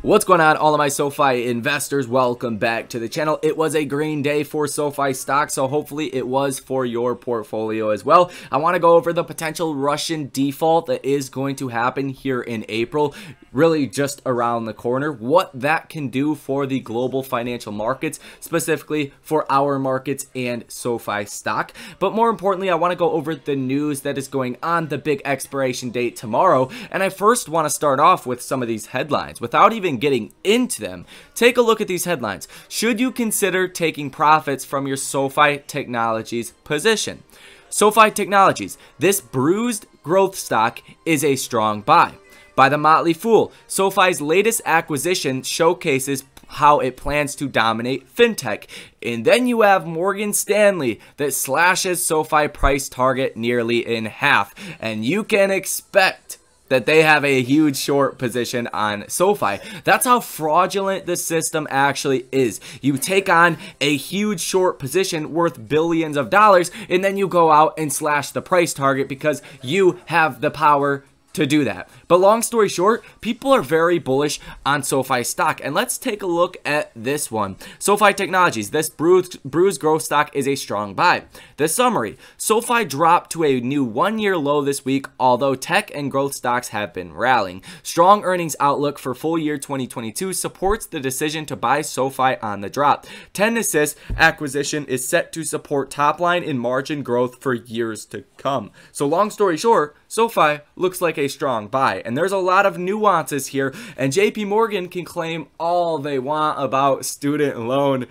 What's going on, all of my SoFi investors? Welcome back to the channel. It was a green day for SoFi stock, so hopefully it was for your portfolio as well. I want to go over the potential Russian default that is going to happen here in April, really just around the corner, what that can do for the global financial markets, specifically for our markets and SoFi stock. But more importantly, I want to go over the news that is going on, the big expiration date tomorrow, and I first want to start off with some of these headlines. Without even getting into them, take a look at these headlines. Should you consider taking profits from your SoFi Technologies position? SoFi Technologies, this bruised growth stock, is a strong buy. By the Motley Fool, SoFi's latest acquisition showcases how it plans to dominate fintech. And then you have Morgan Stanley that slashes SoFi price target nearly in half. And you can expect that they have a huge short position on SoFi. That's how fraudulent the system actually is. You take on a huge short position worth billions of dollars, and then you go out and slash the price target because you have the power to do that. But long story short, people are very bullish on SoFi stock, and let's take a look at this one. SoFi Technologies, this bruised growth stock, is a strong buy. The summary: SoFi dropped to a new one-year low this week, although tech and growth stocks have been rallying. Strong earnings outlook for full year 2022 supports the decision to buy SoFi on the drop. Tennisys acquisition is set to support top line and margin growth for years to come. So long story short, SoFi looks like a strong buy, and there's a lot of nuances here, and JP Morgan can claim all they want about student loan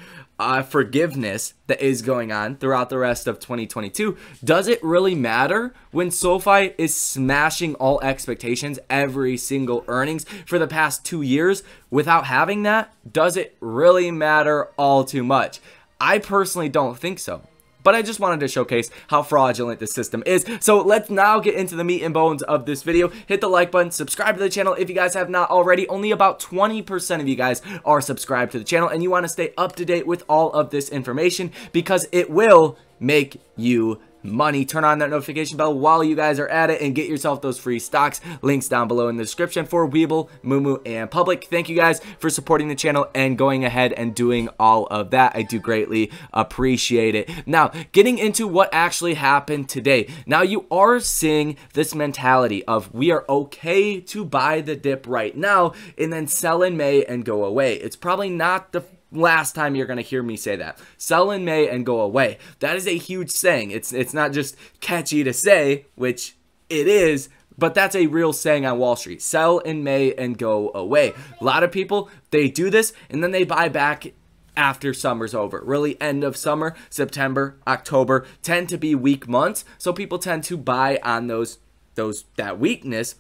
forgiveness that is going on throughout the rest of 2022. Does it really matter when SoFi is smashing all expectations, every single earnings for the past 2 years without having that? Does it really matter all too much? I personally don't think so. But I just wanted to showcase how fraudulent the system is. So let's now get into the meat and bones of this video. Hit the like button, subscribe to the channel if you guys have not already. Only about 20% of you guys are subscribed to the channel, and you want to stay up to date with all of this information because it will make you money. Turn on that notification bell while you guys are at it and get yourself those free stocks. Links down below in the description for Webull, Moomoo, and Public. Thank you guys for supporting the channel and going ahead and doing all of that. I do greatly appreciate it. Now, getting into what actually happened today. Now, you are seeing this mentality of we are okay to buy the dip right now and then sell in May and go away. It's probably not the last time you're going to hear me say that. Sell in May and go away. That is a huge saying. It's not just catchy to say, which it is, but that's a real saying on Wall Street. Sell in May and go away. A lot of people, they do this and then they buy back after summer's over. Really, end of summer, September, October tend to be weak months, so people tend to buy on that weakness.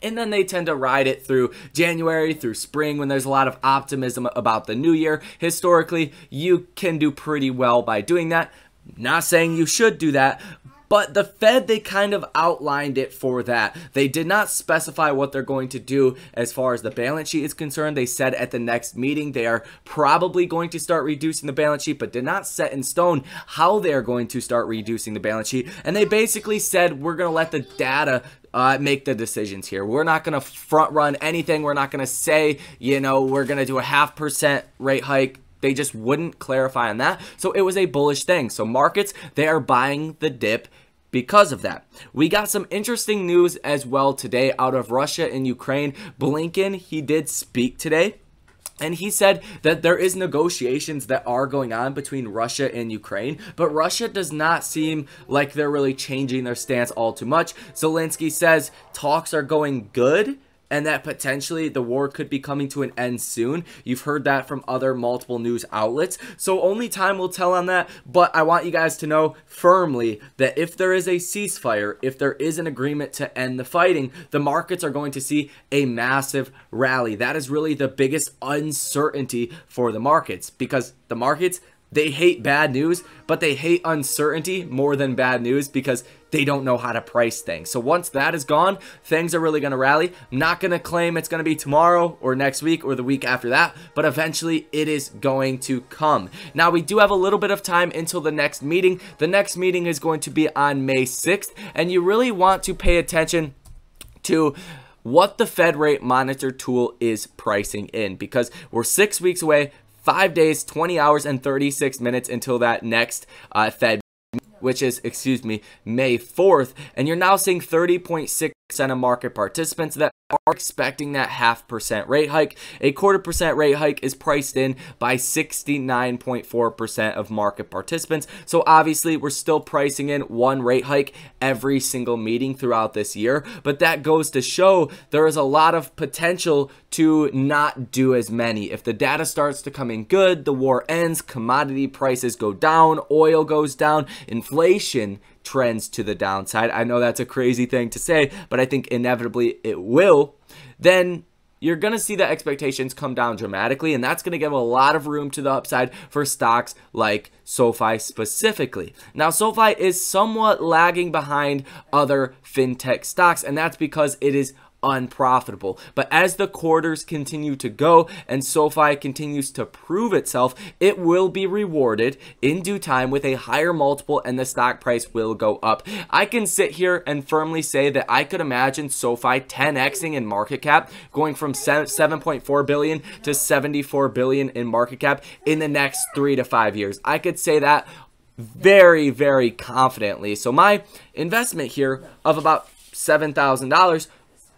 And then they tend to ride it through January, through spring, when there's a lot of optimism about the new year. Historically, you can do pretty well by doing that. Not saying you should do that, but the Fed, they kind of outlined it for that. They did not specify what they're going to do as far as the balance sheet is concerned. They said at the next meeting they are probably going to start reducing the balance sheet, but did not set in stone how they're going to start reducing the balance sheet. And they basically said, we're going to let the data make the decisions here. We're not going to front run anything. We're not going to say, you know, we're going to do a 0.5% rate hike. They just wouldn't clarify on that. So it was a bullish thing. So markets, they are buying the dip because of that. We got some interesting news as well today out of Russia and Ukraine. Blinken, he did speak today. And he said that there is negotiations that are going on between Russia and Ukraine, but Russia does not seem like they're really changing their stance all too much. Zelensky says talks are going good and that potentially the war could be coming to an end soon. You've heard that from other multiple news outlets, so only time will tell on that. But I want you guys to know firmly that if there is a ceasefire, if there is an agreement to end the fighting, the markets are going to see a massive rally. That is really the biggest uncertainty for the markets, because the markets, they hate bad news, but they hate uncertainty more than bad news because they don't know how to price things. So once that is gone, things are really going to rally. I'm not going to claim it's going to be tomorrow or next week or the week after that, but eventually it is going to come. Now, we do have a little bit of time until the next meeting. The next meeting is going to be on May 6th, and you really want to pay attention to what the Fed rate monitor tool is pricing in, because we're 6 weeks away, 5 days, 20 hours, and 36 minutes until that next Fed, which is, May 4th, and you're now seeing 30.6% of market participants that are expecting that 0.5% rate hike. A 0.25% rate hike is priced in by 69.4% of market participants. So obviously we're still pricing in one rate hike every single meeting throughout this year, but that goes to show there is a lot of potential to not do as many. If the data starts to come in good, the war ends, commodity prices go down, oil goes down, inflation trends to the downside. I know that's a crazy thing to say, but I think inevitably it will. Then you're going to see the expectations come down dramatically, and that's going to give a lot of room to the upside for stocks like SoFi specifically. Now, SoFi is somewhat lagging behind other fintech stocks, and that's because it is unprofitable. But as the quarters continue to go and SoFi continues to prove itself, it will be rewarded in due time with a higher multiple, and the stock price will go up. I can sit here and firmly say that I could imagine SoFi 10xing in market cap, going from 7.4 billion to 74 billion in market cap in the next 3 to 5 years. I could say that very, very confidently. So my investment here of about $7,000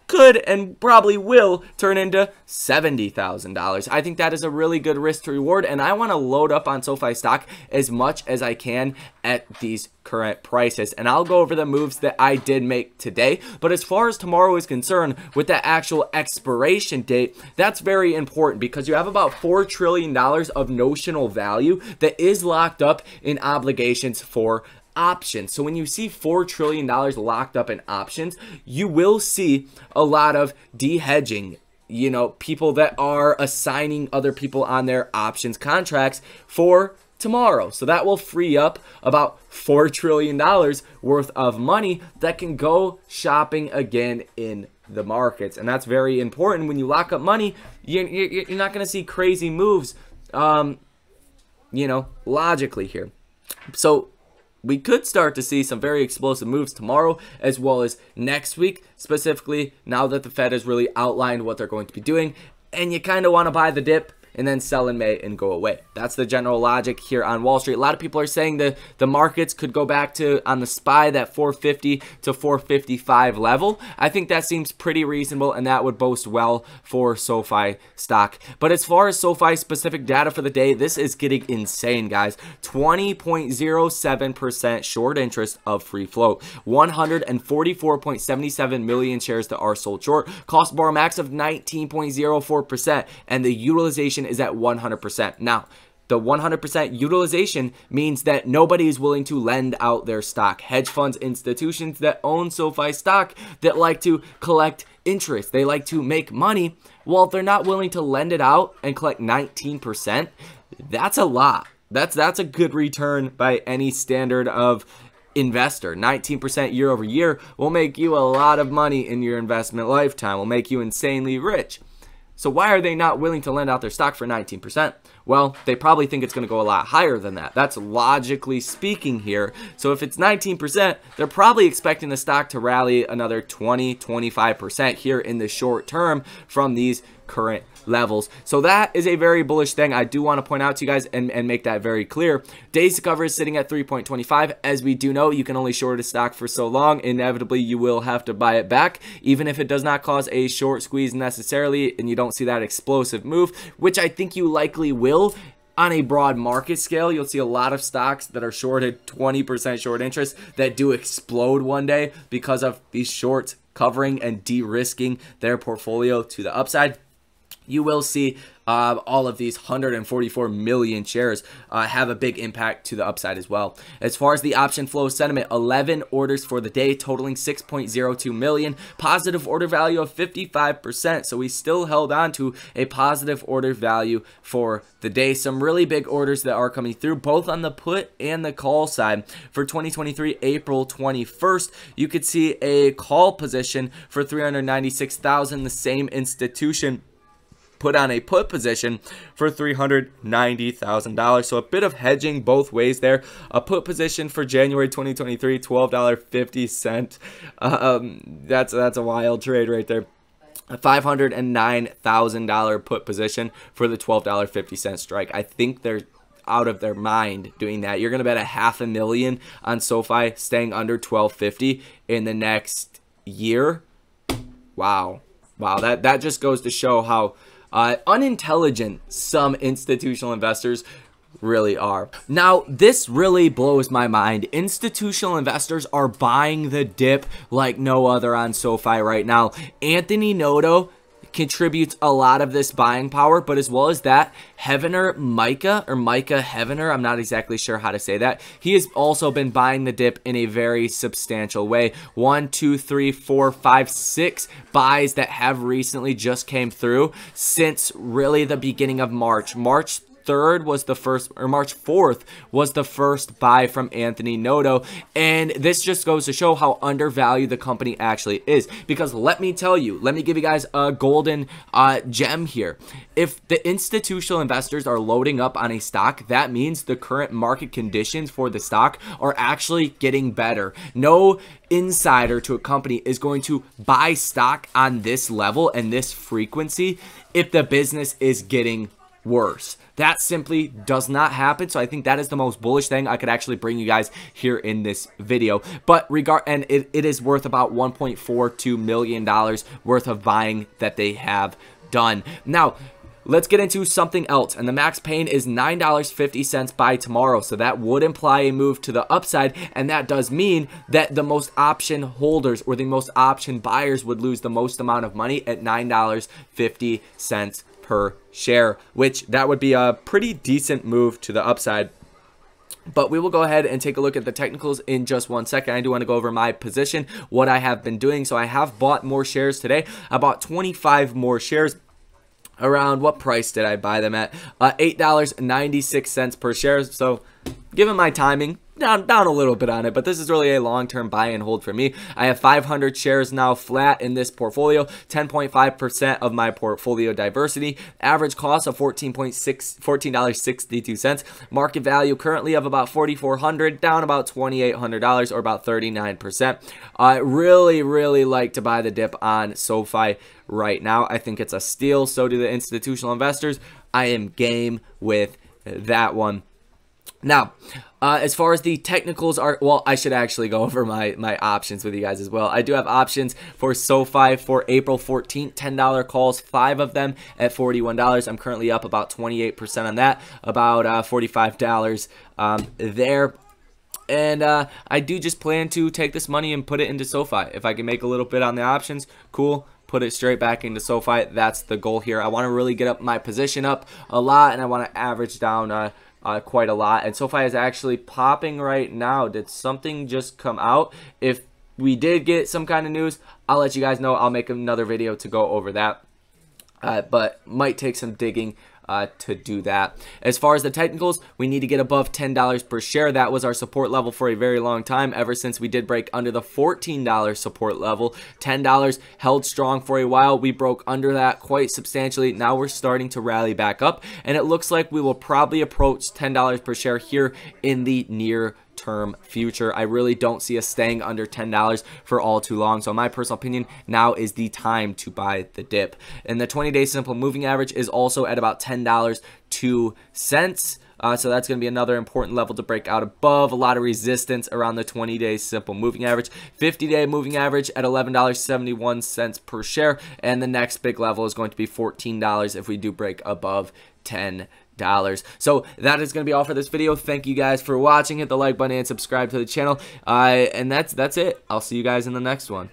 could and probably will turn into $70,000. I think that is a really good risk to reward, and I want to load up on SoFi stock as much as I can at these current prices. And I'll go over the moves that I did make today. But as far as tomorrow is concerned, with that actual expiration date, that's very important because you have about $4 trillion of notional value that is locked up in obligations for options. So when you see $4 trillion locked up in options, you will see a lot of de-hedging, you know, people that are assigning other people on their options contracts for tomorrow. So that will free up about $4 trillion worth of money that can go shopping again in the markets. And that's very important. When you lock up money, you're not going to see crazy moves, you know, logically here. So we could start to see some very explosive moves tomorrow as well as next week, specifically now that the Fed has really outlined what they're going to be doing, and you kind of want to buy the dip and then sell in May and go away. That's the general logic here on Wall Street. A lot of people are saying that the markets could go back to, on the SPY, that 450 to 455 level. I think that seems pretty reasonable, and that would boast well for SoFi stock. But as far as SoFi specific data for the day, this is getting insane, guys. 20.07% short interest of free float. 144.77 million shares that are sold short. Cost bar max of 19.04%, and the utilization is at 100%. Now, the 100% utilization means that nobody is willing to lend out their stock. Hedge funds, institutions that own SoFi stock that like to collect interest, they like to make money. Well, if they're not willing to lend it out and collect 19%, that's a lot. That's a good return by any standard of investor. 19% year over year will make you a lot of money in your investment lifetime, will make you insanely rich. So why are they not willing to lend out their stock for 19%? Well, they probably think it's going to go a lot higher than that. That's logically speaking here. So if it's 19%, they're probably expecting the stock to rally another 20-25% here in the short term from these current levels. So that is a very bullish thing. I do want to point out to you guys and make that very clear. Days to cover is sitting at 3.25. As we do know, you can only short a stock for so long. Inevitably, you will have to buy it back, even if it does not cause a short squeeze necessarily, and you don't see that explosive move, which I think you likely will. On a broad market scale, you'll see a lot of stocks that are shorted 20% short interest that do explode one day because of these shorts covering and de-risking their portfolio to the upside. You will see all of these 144 million shares have a big impact to the upside as well. As far as the option flow sentiment, 11 orders for the day totaling 6.02 million, positive order value of 55%. So we still held on to a positive order value for the day. Some really big orders that are coming through both on the put and the call side. For 2023 April 21st, you could see a call position for 396,000. The same institution put on a put position for $390,000. So a bit of hedging both ways there. A put position for January 2023, $12.50. That's a wild trade right there. a $509,000 put position for the $12.50 strike. I think they're out of their mind doing that. You're going to bet $500,000 on SoFi staying under $12.50 in the next year. Wow. Wow, that just goes to show how unintelligent some institutional investors really are. Now, this really blows my mind. Institutional investors are buying the dip like no other on SoFi right now. Anthony Noto contributes a lot of this buying power, but as well as that, Micah Heavener, I'm not exactly sure how to say that. He has also been buying the dip in a very substantial way. 1, 2, 3, 4, 5, 6 buys that have recently just came through since really the beginning of March. March 3rd was the first, or March 4th was the first buy from Anthony Noto, and this just goes to show how undervalued the company actually is. Because let me tell you, let me give you guys a golden gem here. If the institutional investors are loading up on a stock, that means the current market conditions for the stock are actually getting better. No insider to a company is going to buy stock on this level and this frequency if the business is getting worse. That simply does not happen. So I think that is the most bullish thing I could actually bring you guys here in this video. But it is worth about $1.42 million worth of buying that they have done. Now, let's get into something else, and the max pain is $9.50 by tomorrow, so that would imply a move to the upside, and that does mean that the most option holders or the most option buyers would lose the most amount of money at $9.50 per share, which that would be a pretty decent move to the upside. But we will go ahead and take a look at the technicals in just 1 second. I do want to go over my position, what I have been doing. So I have bought more shares today. I bought 25 more shares. Around what price did I buy them at? $8.96 per share. So given my timing, down a little bit on it, but this is really a long-term buy and hold for me. I have 500 shares now flat in this portfolio, 10.5% of my portfolio diversity, average cost of $14.62, market value currently of about $4,400, down about $2,800 or about 39%. I really like to buy the dip on SoFi right now. I think it's a steal. So do the institutional investors. I am game with that one. Now, as far as the technicals are, well, I should actually go over my options with you guys as well. I do have options for SoFi for April 14th, $10 calls, 5 of them at $41. I'm currently up about 28% on that, about $45 there. And I do just plan to take this money and put it into SoFi. If I can make a little bit on the options, cool. Put it straight back into SoFi. That's the goal here. I want to really get up my position up a lot, and I want to average down quite a lot. And SoFi is actually popping right now. Did something just come out? If we did get some kind of news, I'll let you guys know. I'll make another video to go over that. But might take some digging to do that. As far as the technicals, we need to get above $10 per share. That was our support level for a very long time, ever since we did break under the $14 support level. $10 held strong for a while. We broke under that quite substantially. Now we're starting to rally back up, and it looks like we will probably approach $10 per share here in the near term future. I really don't see us staying under $10 for all too long. So in my personal opinion, now is the time to buy the dip. And the 20-day simple moving average is also at about $10.02. So that's going to be another important level to break out above. A lot of resistance around the 20-day simple moving average. 50-day moving average at $11.71 per share. And the next big level is going to be $14 if we do break above $10. So that is going to be all for this video. Thank you guys for watching. Hit the like button and subscribe to the channel. And that's it. I'll see you guys in the next one.